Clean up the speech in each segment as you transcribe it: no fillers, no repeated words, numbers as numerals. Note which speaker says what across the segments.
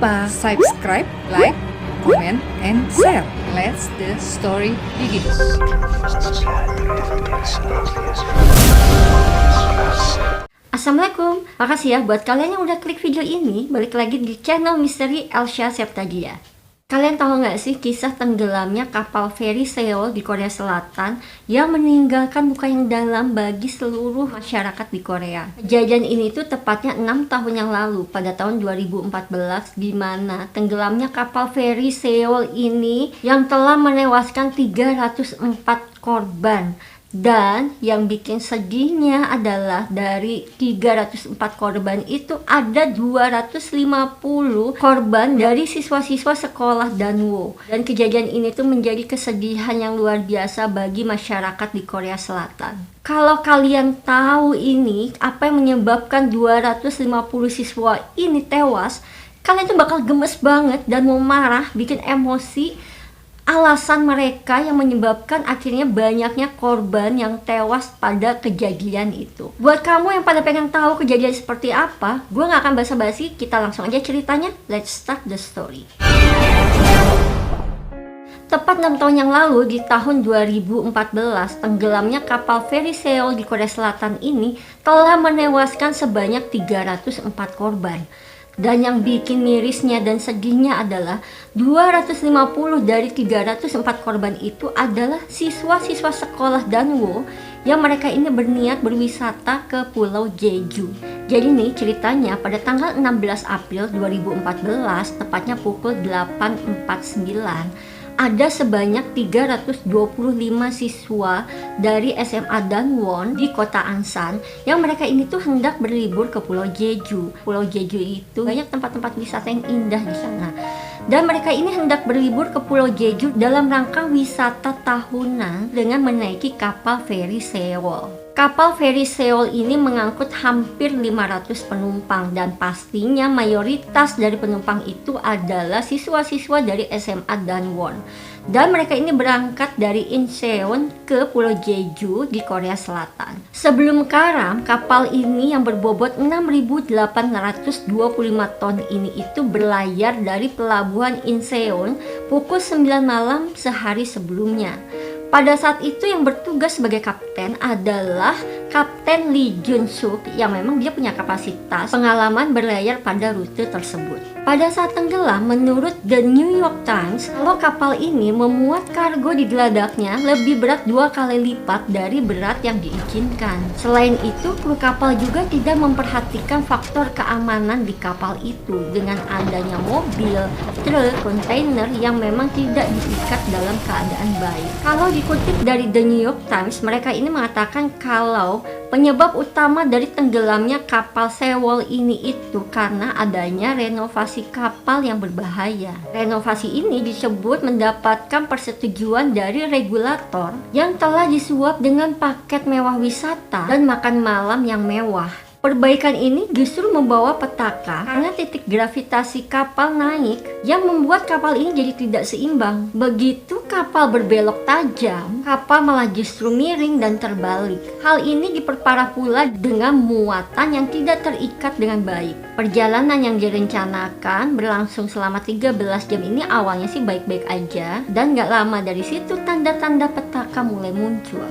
Speaker 1: lupa subscribe, like, comment, and share. Let's the story begins.
Speaker 2: Assalamualaikum, makasih ya buat kalian yang udah klik video ini. Balik lagi di channel Misteri Elsha Septagia. Kalian tahu nggak sih kisah tenggelamnya kapal feri Seoul di Korea Selatan yang meninggalkan luka yang dalam bagi seluruh masyarakat di Korea. Kejadian ini tuh tepatnya 6 tahun yang lalu pada tahun 2014, di mana tenggelamnya kapal feri Seoul ini yang telah menewaskan 304 korban. Dan yang bikin sedihnya adalah dari 304 korban itu ada 250 korban dari siswa-siswa sekolah Danwoo. Dan kejadian ini tuh menjadi kesedihan yang luar biasa bagi masyarakat di Korea Selatan. Kalau kalian tahu ini, apa yang menyebabkan 250 siswa ini tewas, kalian tuh bakal gemes banget dan mau marah, bikin emosi. Alasan mereka yang menyebabkan akhirnya banyaknya korban yang tewas pada kejadian itu. Buat kamu yang pada pengen tahu kejadian seperti apa, gue gak akan basa-basi, kita langsung aja ceritanya. Let's start the story. Tepat 6 tahun yang lalu, di tahun 2014, tenggelamnya kapal feri Seoul di Korea Selatan ini telah menewaskan sebanyak 304 korban. Dan yang bikin mirisnya dan sedihnya adalah 250 dari 304 korban itu adalah siswa-siswa sekolah Danwoo yang mereka ini berniat berwisata ke Pulau Jeju. Jadi nih ceritanya pada tanggal 16 April 2014, tepatnya pukul 8.49, ada sebanyak 325 siswa dari SMA Danwon di kota Ansan yang mereka ini tuh hendak berlibur ke Pulau Jeju. Pulau Jeju itu banyak tempat-tempat wisata yang indah di sana. Dan mereka ini hendak berlibur ke Pulau Jeju dalam rangka wisata tahunan dengan menaiki kapal feri Seoul. Kapal feri Seoul ini mengangkut hampir 500 penumpang dan pastinya mayoritas dari penumpang itu adalah siswa-siswa dari SMA Danwon. Dan mereka ini berangkat dari Incheon ke Pulau Jeju di Korea Selatan. Sebelum karam, kapal ini yang berbobot 6.825 ton ini itu berlayar dari pelabuhan Incheon pukul 9 malam sehari sebelumnya. Pada saat itu yang bertugas sebagai kapten adalah Kapten Lee Jun-suk yang memang dia punya kapasitas pengalaman berlayar pada rute tersebut. Pada saat tenggelam, menurut The New York Times, kalau kapal ini memuat kargo di geladaknya lebih berat 2 kali lipat dari berat yang diizinkan. Selain itu, kru kapal juga tidak memperhatikan faktor keamanan di kapal itu dengan adanya mobil, truk, kontainer yang memang tidak diikat dalam keadaan baik. Kalau dikutip dari The New York Times, mereka ini mengatakan kalau penyebab utama dari tenggelamnya kapal Seoul ini itu karena adanya renovasi kapal yang berbahaya. Renovasi ini disebut mendapatkan persetujuan dari regulator yang telah disuap dengan paket mewah wisata dan makan malam yang mewah. Perbaikan ini justru membawa petaka karena titik gravitasi kapal naik yang membuat kapal ini jadi tidak seimbang. Begitu kapal berbelok tajam, kapal malah justru miring dan terbalik. Hal ini diperparah pula dengan muatan yang tidak terikat dengan baik. Perjalanan yang direncanakan berlangsung selama 13 jam ini awalnya sih baik-baik aja, dan gak lama dari situ tanda-tanda petaka mulai muncul.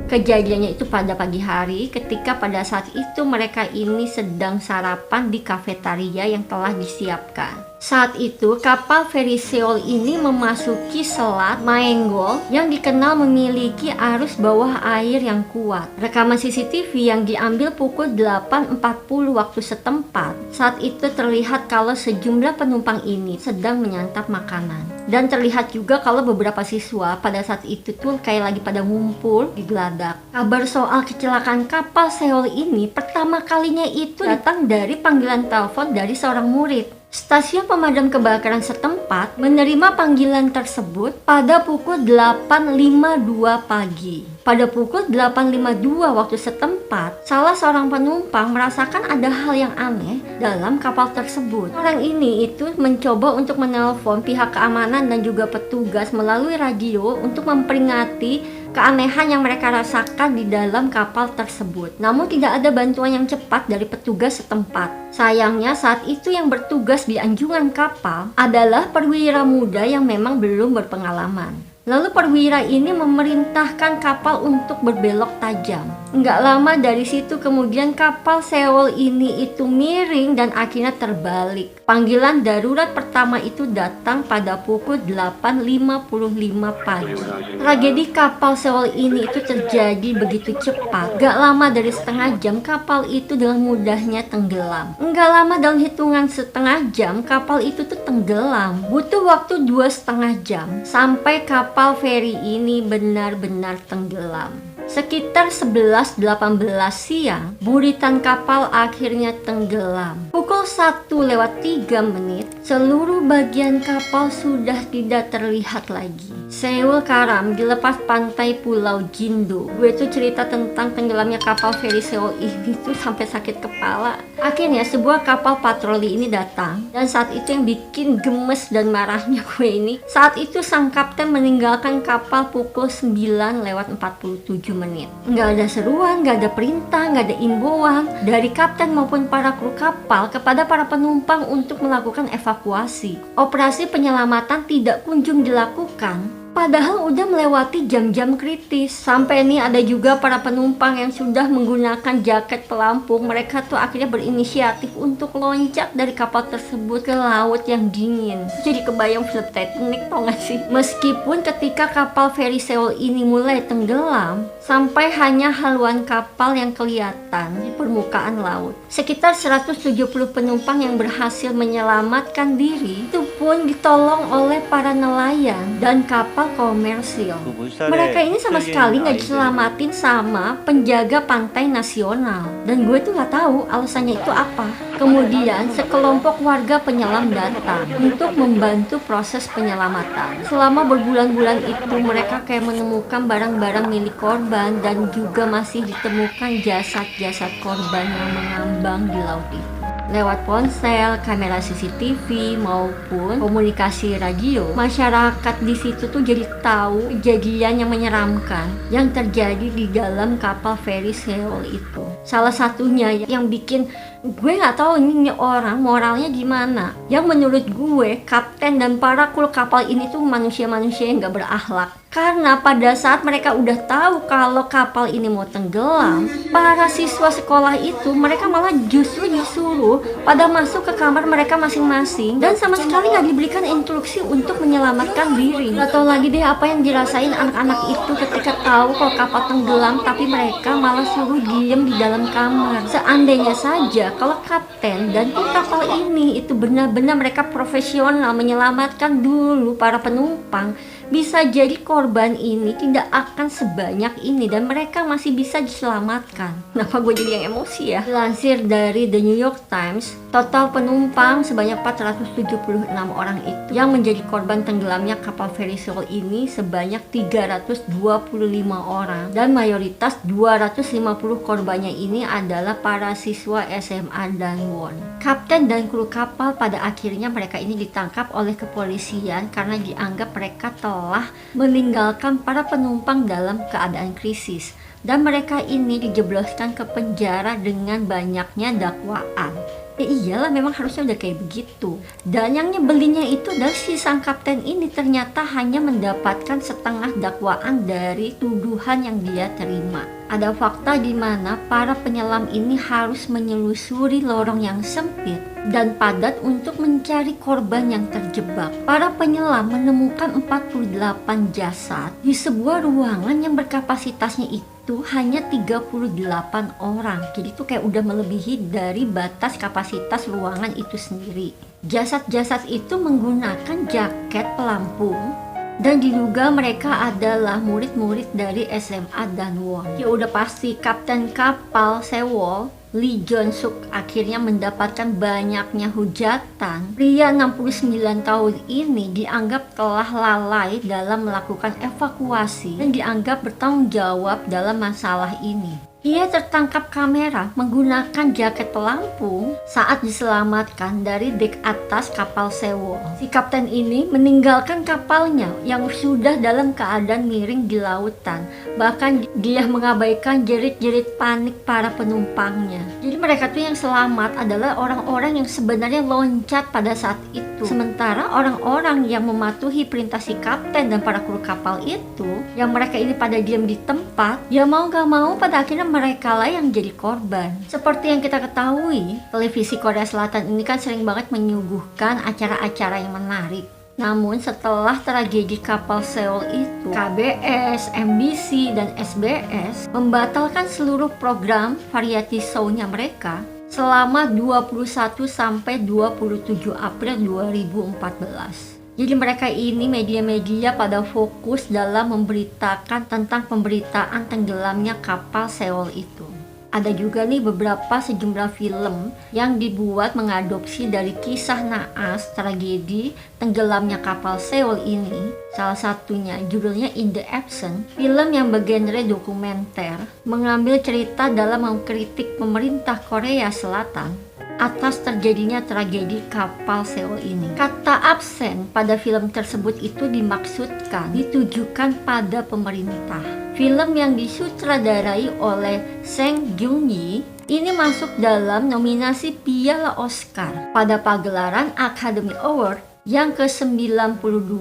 Speaker 2: Kejadiannya itu pada pagi hari ketika pada saat itu mereka ini sedang sarapan di kafetaria yang telah disiapkan. Saat itu kapal feri Seoul ini memasuki selat Maenggol yang dikenal memiliki arus bawah air yang kuat. Rekaman CCTV yang diambil pukul 8.40 waktu setempat, saat itu terlihat kalau sejumlah penumpang ini sedang menyantap makanan. Dan terlihat juga kalau beberapa siswa pada saat itu tuh kayak lagi pada ngumpul di geladak. Kabar soal kecelakaan kapal Seoul ini pertama kalinya itu datang dari panggilan telepon dari seorang murid. Stasiun pemadam kebakaran setempat menerima panggilan tersebut pada pukul 8.52 pagi. Pada pukul 8.52 waktu setempat, salah seorang penumpang merasakan ada hal yang aneh dalam kapal tersebut. Orang ini itu mencoba untuk menelpon pihak keamanan dan juga petugas melalui radio untuk memperingati keanehan yang mereka rasakan di dalam kapal tersebut. Namun tidak ada bantuan yang cepat dari petugas setempat. Sayangnya saat itu yang bertugas di anjungan kapal adalah perwira muda yang memang belum berpengalaman. Lalu perwira ini memerintahkan kapal untuk berbelok tajam. Nggak lama dari situ kemudian kapal Seoul ini itu miring dan akhirnya terbalik. Panggilan darurat pertama itu datang pada pukul 8.55 pagi. Tragedi kapal Seoul ini itu terjadi begitu cepat. Nggak lama dari setengah jam kapal itu dengan mudahnya tenggelam. Nggak lama dalam hitungan setengah jam kapal itu tuh tenggelam. Butuh waktu 2,5 jam sampai kapal feri ini benar-benar tenggelam. Sekitar 11.18 siang, buritan kapal akhirnya tenggelam. Pukul 1:03, seluruh bagian kapal sudah tidak terlihat lagi. Seoul karam di lepas pantai Pulau Jindo. Gue tuh cerita tentang tenggelamnya kapal feri Seoul ini tuh sampai sakit kepala. Akhirnya sebuah kapal patroli ini datang, dan saat itu yang bikin gemes dan marahnya gue ini, saat itu sang kapten meninggalkan kapal pukul 9:47. Nggak ada seruan, nggak ada perintah, nggak ada imbauan dari kapten maupun para kru kapal kepada para penumpang untuk melakukan evakuasi. Operasi penyelamatan tidak kunjung dilakukan. Padahal udah melewati jam-jam kritis. Sampai nih ada juga para penumpang yang sudah menggunakan jaket pelampung. Mereka tuh akhirnya berinisiatif untuk loncat dari kapal tersebut ke laut yang dingin. Jadi kebayang film Titanic, tau gak sih? Meskipun ketika kapal feri Seoul ini mulai tenggelam, sampai hanya haluan kapal yang kelihatan di permukaan laut. Sekitar 170 penumpang yang berhasil menyelamatkan diri itu pun ditolong oleh para nelayan dan kapal komersil. Mereka ini sama sekali nggak diselamatin sama penjaga pantai nasional, dan gue tuh nggak tahu alasannya itu apa. Kemudian sekelompok warga penyelam datang untuk membantu proses penyelamatan. Selama berbulan-bulan itu mereka kayak menemukan barang-barang milik korban, dan juga masih ditemukan jasad-jasad korban yang mengambang di laut itu. Lewat ponsel, kamera CCTV maupun komunikasi radio, masyarakat di situ tuh jadi tahu kejadian yang menyeramkan yang terjadi di dalam kapal feri Seoul itu. Salah satunya yang bikin gue nggak tahu ini orang moralnya gimana. Yang menurut gue kapten dan para kru kapal ini tuh manusia-manusia yang nggak berakhlak. Karena pada saat mereka udah tahu kalau kapal ini mau tenggelam, para siswa sekolah itu mereka malah justru disuruh pada masuk ke kamar mereka masing-masing, dan sama sekali nggak diberikan instruksi untuk menyelamatkan diri. Gak tahu lagi deh apa yang dirasain anak-anak itu ketika tahu kalau kapal tenggelam, tapi mereka malah suruh diem di dalam kamar. Seandainya saja kalau kapten dan kru kapal ini itu benar-benar mereka profesional menyelamatkan dulu para penumpang, bisa jadi korban ini tidak akan sebanyak ini dan mereka masih bisa diselamatkan. Kenapa gue jadi yang emosi ya? Dilansir dari The New York Times, total penumpang sebanyak 476 orang itu yang menjadi korban tenggelamnya kapal feri Seoul ini sebanyak 325 orang, dan mayoritas 250 korbannya ini adalah para siswa SMA Danwon. Kapten dan kru kapal pada akhirnya mereka ini ditangkap oleh kepolisian karena dianggap mereka telah meninggalkan para penumpang dalam keadaan krisis, dan mereka ini dijebloskan ke penjara dengan banyaknya dakwaan. Iyalah, memang harusnya udah kayak begitu. Dan yang nyebelinnya itu adalah si sang kapten ini ternyata hanya mendapatkan setengah dakwaan dari tuduhan yang dia terima. Ada fakta di mana para penyelam ini harus menyelusuri lorong yang sempit dan padat untuk mencari korban yang terjebak. Para penyelam menemukan 48 jasad di sebuah ruangan yang berkapasitasnya itu hanya 38 orang. Jadi itu kayak udah melebihi dari batas kapasitas ruangan itu sendiri. Jasad-jasad itu menggunakan jaket pelampung, dan diduga mereka adalah murid-murid dari SMA Danwon. Ya udah pasti kapten kapal Seoul Lee Jong-suk akhirnya mendapatkan banyaknya hujatan. Pria 69 tahun ini dianggap telah lalai dalam melakukan evakuasi dan dianggap bertanggung jawab dalam masalah ini. Ia tertangkap kamera menggunakan jaket pelampung saat diselamatkan dari dek atas kapal Sewol. Si kapten ini meninggalkan kapalnya yang sudah dalam keadaan miring di lautan. Bahkan dia mengabaikan jerit-jerit panik para penumpangnya. Jadi mereka tuh yang selamat adalah orang-orang yang sebenarnya loncat pada saat itu. Sementara orang-orang yang mematuhi perintah si kapten dan para kru kapal itu, yang mereka ini pada diam di tempat, ya mau gak mau pada akhirnya mereka lah yang jadi korban. Seperti yang kita ketahui, televisi Korea Selatan ini kan sering banget menyuguhkan acara-acara yang menarik. Namun setelah tragedi kapal Sewol itu, KBS, MBC, dan SBS membatalkan seluruh program variety show-nya mereka selama 21 sampai 27 April 2014. Jadi mereka ini media-media pada fokus dalam memberitakan tentang pemberitaan tenggelamnya kapal Sewol itu. Ada juga nih beberapa sejumlah film yang dibuat mengadopsi dari kisah naas tragedi tenggelamnya kapal Sewol ini. Salah satunya judulnya In the Absence, film yang bergenre dokumenter mengambil cerita dalam mengkritik pemerintah Korea Selatan atas terjadinya tragedi kapal Sewol ini. Kata absen pada film tersebut itu dimaksudkan ditujukan pada pemerintah. Film yang disutradarai oleh Seng Gyung-yi ini masuk dalam nominasi Piala Oscar pada pagelaran Academy Award yang ke-92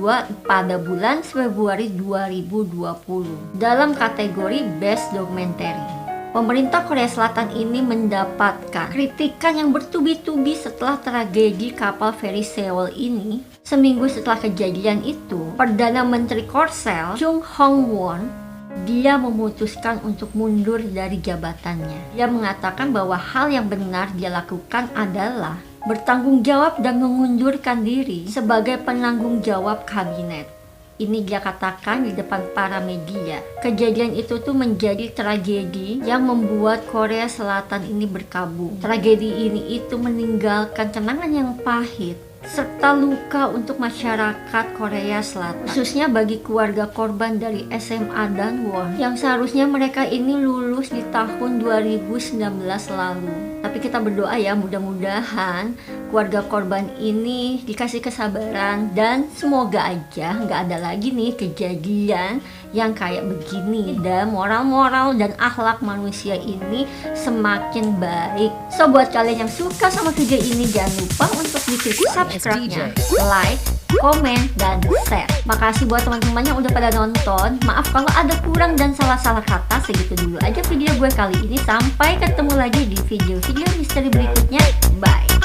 Speaker 2: pada bulan Februari 2020 dalam kategori Best Documentary. Pemerintah Korea Selatan ini mendapatkan kritikan yang bertubi-tubi setelah tragedi kapal feri Sewol ini. Seminggu setelah kejadian itu, Perdana Menteri Korsel, Chung Hong-won, dia memutuskan untuk mundur dari jabatannya. Dia mengatakan bahwa hal yang benar dia lakukan adalah bertanggung jawab dan mengundurkan diri sebagai penanggung jawab kabinet. Ini dia katakan di depan para media. Kejadian itu tuh menjadi tragedi yang membuat Korea Selatan ini berkabung. Tragedi ini itu meninggalkan kenangan yang pahit serta luka untuk masyarakat Korea Selatan, khususnya bagi keluarga korban dari SMA Danwon yang seharusnya mereka ini lulus di tahun 2019 lalu. Tapi kita berdoa ya, mudah-mudahan keluarga korban ini dikasih kesabaran dan semoga aja nggak ada lagi nih kejadian yang kayak begini dan moral-moral dan akhlak manusia ini semakin baik. So buat kalian yang suka sama video ini jangan lupa untuk diklik subscribe-nya, like, komen, dan share. Makasih buat teman-teman yang udah pada nonton. Maaf kalau ada kurang dan salah-salah kata. Segitu dulu aja video gue kali ini. Sampai ketemu lagi di video-video misteri berikutnya. Bye.